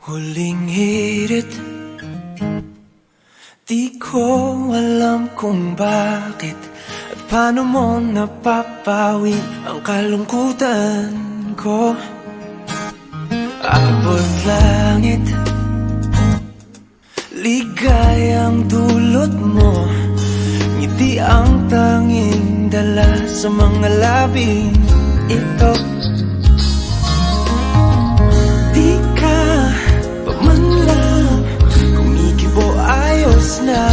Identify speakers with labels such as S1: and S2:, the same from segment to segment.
S1: Huling hirit, di ko alam kung bakit at paano mo napapawi ang kalungkutan ko. Abot langit, ligayang dulot mo, ngiti ang tanging dala sa mga labing ito. Di ka pa man lang kumikibo, ayos na.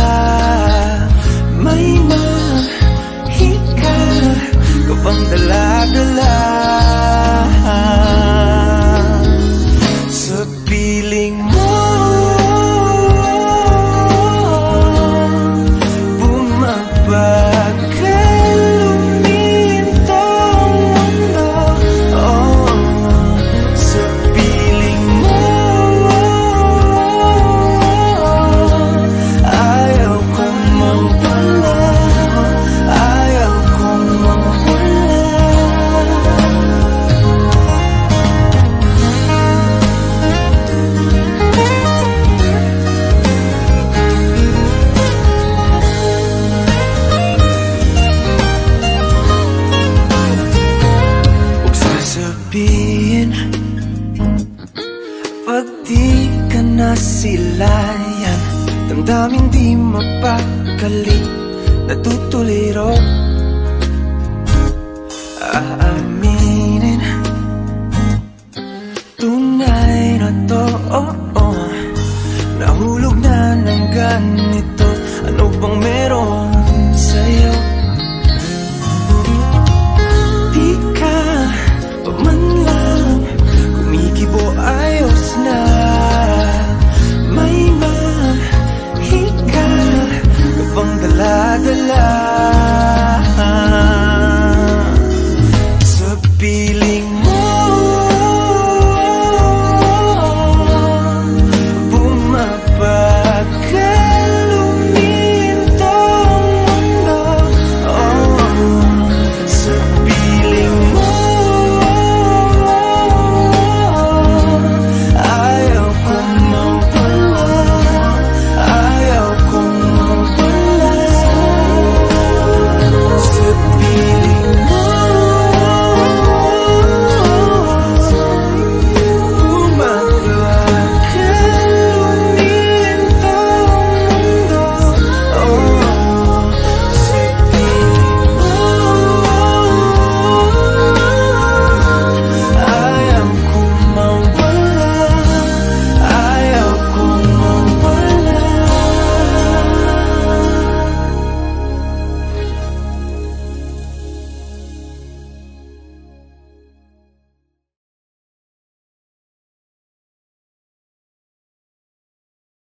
S1: May mahika ka bang dala-dala sa piling mo? Bumabagal lumintong mundo, oh, sa piling mo. Ayaw kong mawala, ayaw kong mawala. Huwag sasabihin pag di ka nasilayan, damdaming di mapakali, natutuliro. Aaminin, tunay na to, oh, oh. Nahulog na ng ganito, ano bang meron